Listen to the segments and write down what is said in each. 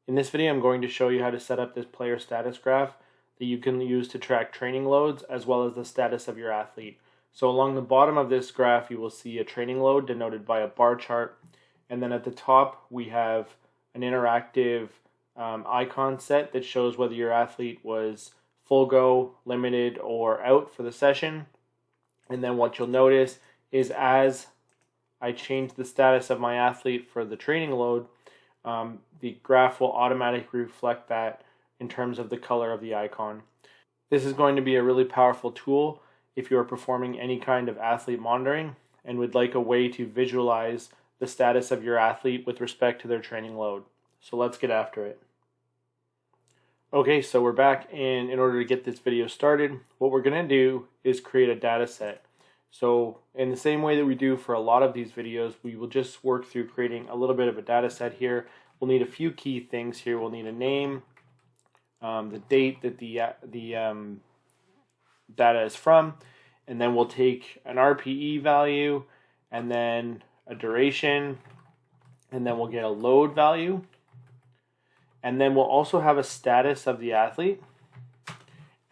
In this video, I'm going to show you how to set up this player status graph that you can use to track training loads as well as the status of your athlete. So along the bottom of this graph, you will see a training load denoted by a bar chart. And then at the top, we have an interactive icon set that shows whether your athlete was full go, limited, or out for the session. And then what you'll notice is as I change the status of my athlete for the training load, the graph will automatically reflect that in terms of the color of the icon. This is going to be a really powerful tool if you are performing any kind of athlete monitoring and would like a way to visualize the status of your athlete with respect to their training load. So let's get after it. Okay, so we're back, and in order to get this video started, what we're going to do is create a data set. So in the same way that we do for a lot of these videos, we will just work through creating a little bit of a data set here. We'll need a few key things here. We'll need a name, the date that the data is from, and then we'll take an RPE value, and then a duration, and then we'll get a load value, and then we'll also have a status of the athlete,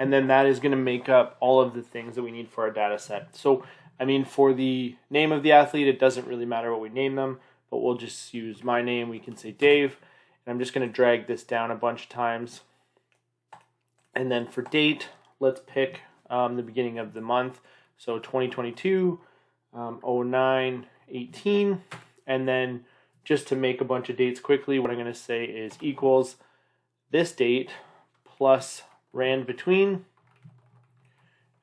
and then that is going to make up all of the things that we need for our data set. So, I mean, for the name of the athlete, it doesn't really matter what we name them, but we'll just use my name. We can say Dave, and I'm just going to drag this down a bunch of times. And then for date, let's pick the beginning of the month. So 2022, 09/18, and then just to make a bunch of dates quickly, what I'm going to say is equals this date plus rand between,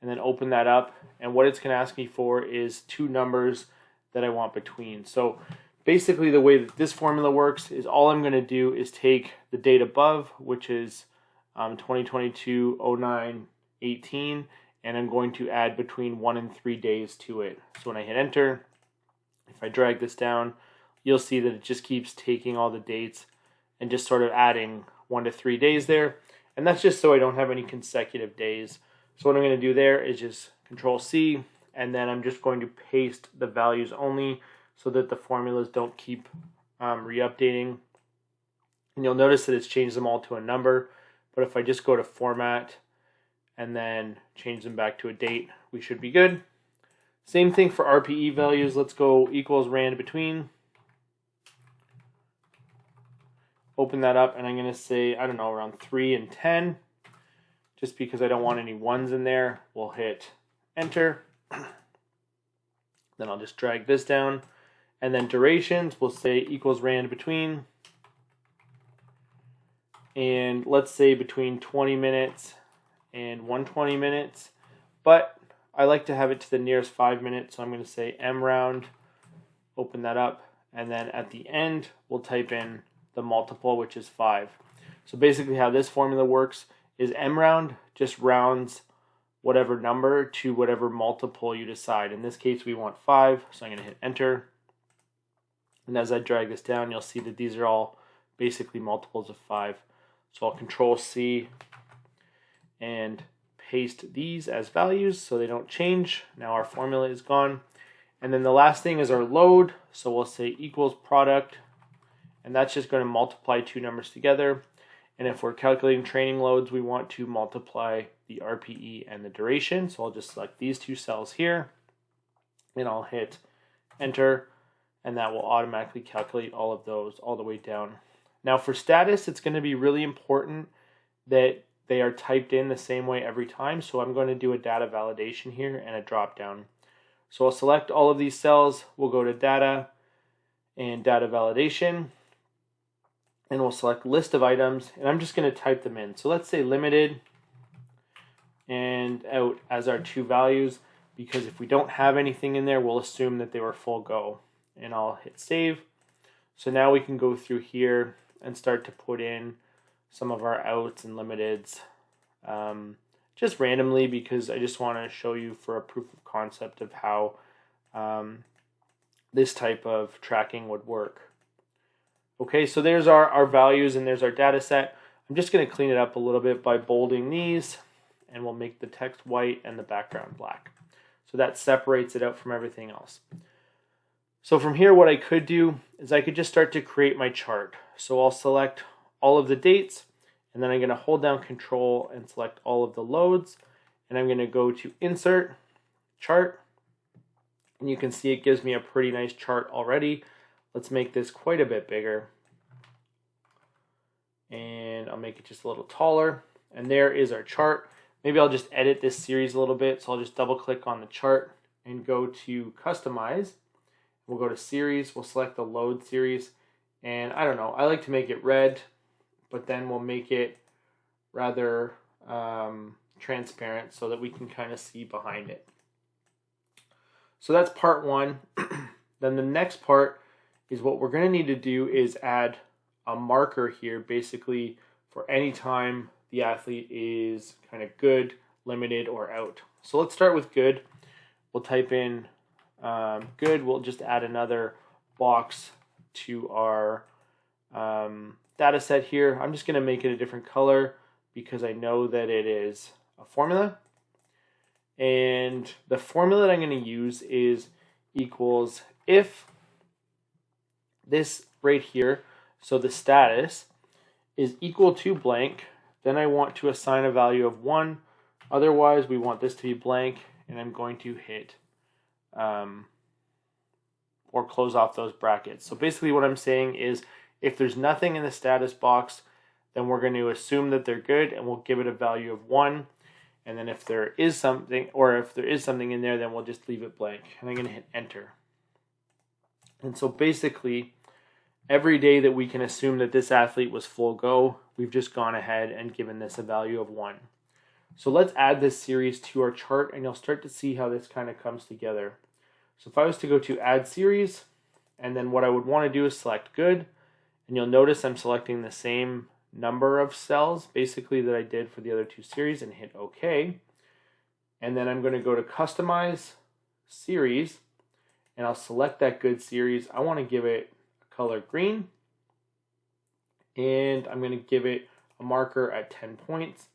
and then open that up. And what it's going to ask me for is two numbers that I want between. So basically the way that this formula works is all I'm going to do is take the date above, which is 2022 09/18, and I'm going to add between 1 and 3 days to it. So when I hit enter, if I drag this down, you'll see that it just keeps taking all the dates and just sort of adding 1 to 3 days there. And that's just so I don't have any consecutive days. So what I'm going to do there is just Control C, and then I'm just going to paste the values only so that the formulas don't keep re-updating. And you'll notice that it's changed them all to a number. But if I just go to Format and then change them back to a date, we should be good. Same thing for RPE values. Let's go equals rand between. Open that up, and I'm going to say, I don't know, around 3 and 10. Just because I don't want any ones in there, we'll hit enter. Then I'll just drag this down. And then durations, we'll say equals rand between. And let's say between 20 minutes and 120 minutes. But I like to have it to the nearest 5 minutes, so I'm going to say M round. Open that up. And then at the end, we'll type in the multiple, which is 5. So basically how this formula works is M round just rounds whatever number to whatever multiple you decide. In this case, we want 5, so I'm going to hit enter. And as I drag this down, you'll see that these are all basically multiples of 5. So I'll Control C and paste these as values so they don't change. Now our formula is gone. And then the last thing is our load. So we'll say equals product, and that's just going to multiply two numbers together. And if we're calculating training loads, we want to multiply the RPE and the duration. So I'll just select these two cells here, and I'll hit enter, and that will automatically calculate all of those all the way down. Now for status, it's going to be really important that they are typed in the same way every time. So I'm going to do a data validation here and a drop down. So I'll select all of these cells. We'll go to data and data validation, and we'll select list of items, and I'm just going to type them in. So let's say limited and out as our two values, because if we don't have anything in there, we'll assume that they were full go. And I'll hit save. So now we can go through here and start to put in some of our outs and limiteds just randomly, because I just want to show you for a proof of concept of how this type of tracking would work. Okay, so there's our values and there's our data set. I'm just going to clean it up a little bit by bolding these, and we'll make the text white and the background black. So that separates it out from everything else. So from here, what I could do is I could just start to create my chart. So I'll select all of the dates, and then I'm going to hold down Control and select all of the loads, and I'm going to go to Insert, Chart, and you can see it gives me a pretty nice chart already. Let's make this quite a bit bigger, and I'll make it just a little taller, and there is our chart. Maybe I'll just edit this series a little bit, so I'll just double click on the chart and go to Customize. We'll go to Series, we'll select the Load series, and I don't know, I like to make it red, but then we'll make it rather transparent so that we can kind of see behind it. So that's part one. Then the next part is what we're going to need to do is add a marker here, basically for any time the athlete is kind of good, limited, or out. So let's start with good. We'll type in good. We'll just add another box to our data set here. I'm just going to make it a different color because I know that it is a formula. And the formula that I'm going to use is equals if this right here, so the status is equal to blank, then I want to assign a value of 1. Otherwise, we want this to be blank, and I'm going to hit or close off those brackets. So basically what I'm saying is if there's nothing in the status box, then we're going to assume that they're good, and we'll give it a value of 1. And then if there is something, or if there is something in there, then we'll just leave it blank. And I'm going to hit enter. And so basically, every day that we can assume that this athlete was full go, we've just gone ahead and given this a value of 1. So let's add this series to our chart, and you'll start to see how this kind of comes together. So if I was to go to add series, and then what I would want to do is select good, and you'll notice I'm selecting the same number of cells basically that I did for the other two series, and hit OK. And then I'm going to go to customize series, and I'll select that good series. I want to give it a color green, and I'm going to give it a marker at 10 points.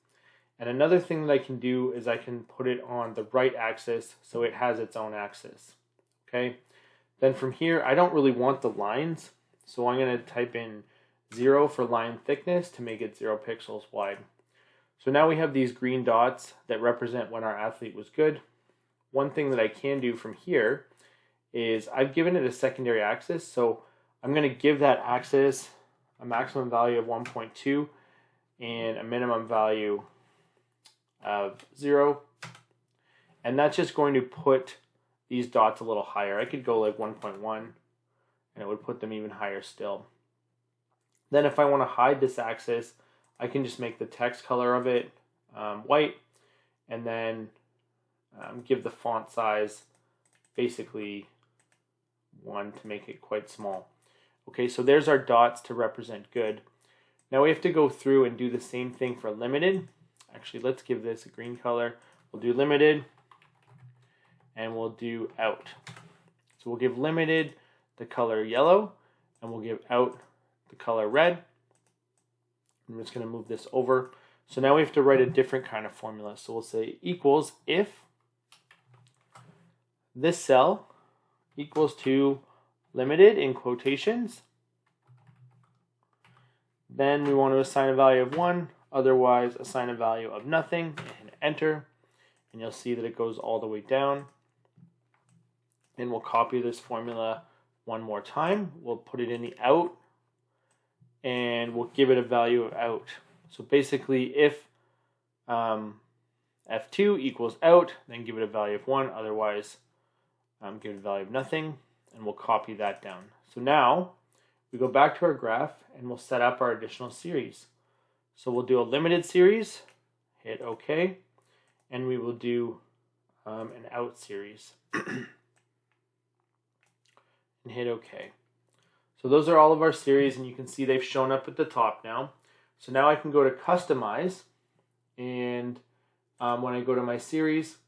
And another thing that I can do is I can put it on the right axis so it has its own axis. Okay. Then from here, I don't really want the lines, so I'm going to type in 0 for line thickness to make it 0 pixels wide. So now we have these green dots that represent when our athlete was good. One thing that I can do from here is I've given it a secondary axis, so I'm going to give that axis a maximum value of 1.2 and a minimum value of 0. And that's just going to put these dots a little higher. I could go like 1.1 and it would put them even higher still. Then if I want to hide this axis, I can just make the text color of it white, and then give the font size basically 1 to make it quite small. Okay, so there's our dots to represent good. Now we have to go through and do the same thing for limited. Actually, let's give this a green color. We'll do limited, and we'll do out. So we'll give limited the color yellow, and we'll give out the color red. I'm just going to move this over. So now we have to write a different kind of formula. So we'll say equals if this cell equals to limited in quotations, then we want to assign a value of 1, otherwise assign a value of nothing, and enter. And you'll see that it goes all the way down. And we'll copy this formula one more time. We'll put it in the out, and we'll give it a value of out. So basically, if F2 equals out, then give it a value of 1, otherwise give it a value of nothing, and we'll copy that down. So now we go back to our graph, and we'll set up our additional series. So we'll do a limited series, hit OK, and we will do an out series, and hit OK. So those are all of our series, and you can see they've shown up at the top now. So now I can go to customize, and when I go to my series,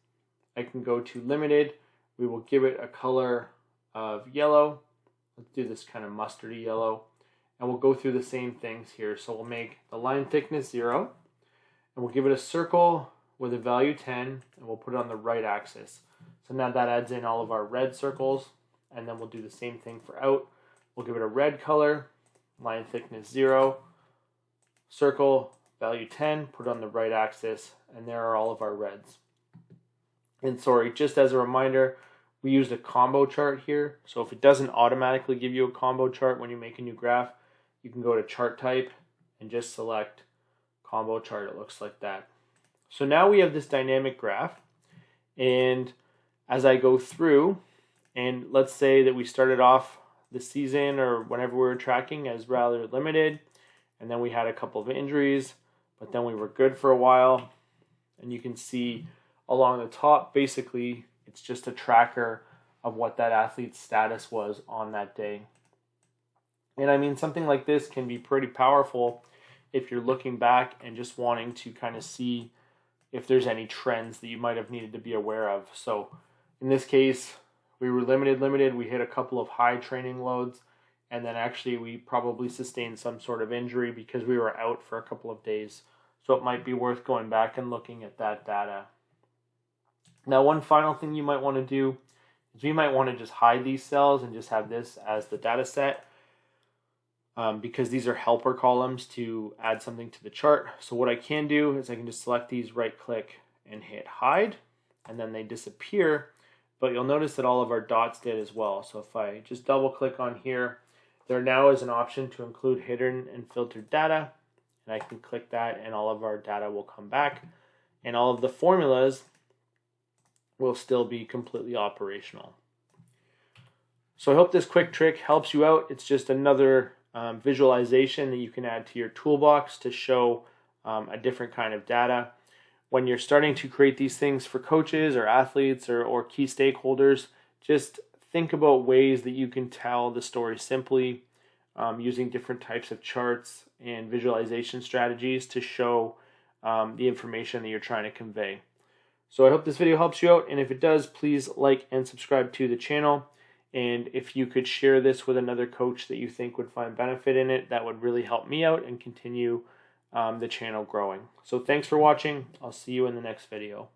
I can go to limited. We will give it a color of yellow. Let's do this kind of mustardy yellow. And we'll go through the same things here. So we'll make the line thickness 0, and we'll give it a circle with a value 10, and we'll put it on the right axis. So now that adds in all of our red circles, and then we'll do the same thing for out. We'll give it a red color, line thickness 0, circle value 10, put it on the right axis, and there are all of our reds. And sorry, just as a reminder, we used a combo chart here. So if it doesn't automatically give you a combo chart when you make a new graph, you can go to chart type and just select combo chart. It looks like that. So now we have this dynamic graph, and as I go through, and let's say that we started off the season or whenever we were tracking as rather limited, and then we had a couple of injuries, but then we were good for a while, and you can see along the top, basically, it's just a tracker of what that athlete's status was on that day. And I mean, something like this can be pretty powerful if you're looking back and just wanting to kind of see if there's any trends that you might have needed to be aware of. So in this case, we were limited. We hit a couple of high training loads, and then actually we probably sustained some sort of injury because we were out for a couple of days. So it might be worth going back and looking at that data. Now, one final thing you might want to do is you might want to just hide these cells and just have this as the data set, because these are helper columns to add something to the chart. So what I can do is I can just select these, right click and hit hide, and then they disappear, but you'll notice that all of our dots did as well. So if I just double click on here, there now is an option to include hidden and filtered data, and I can click that and all of our data will come back, and all of the formulas will still be completely operational. So I hope this quick trick helps you out. It's just another visualization that you can add to your toolbox to show a different kind of data. When you're starting to create these things for coaches or athletes or key stakeholders, just think about ways that you can tell the story simply, using different types of charts and visualization strategies to show the information that you're trying to convey. So I hope this video helps you out, and if it does, please like and subscribe to the channel. And if you could share this with another coach that you think would find benefit in it, that would really help me out and continue the channel growing. So thanks for watching. I'll see you in the next video.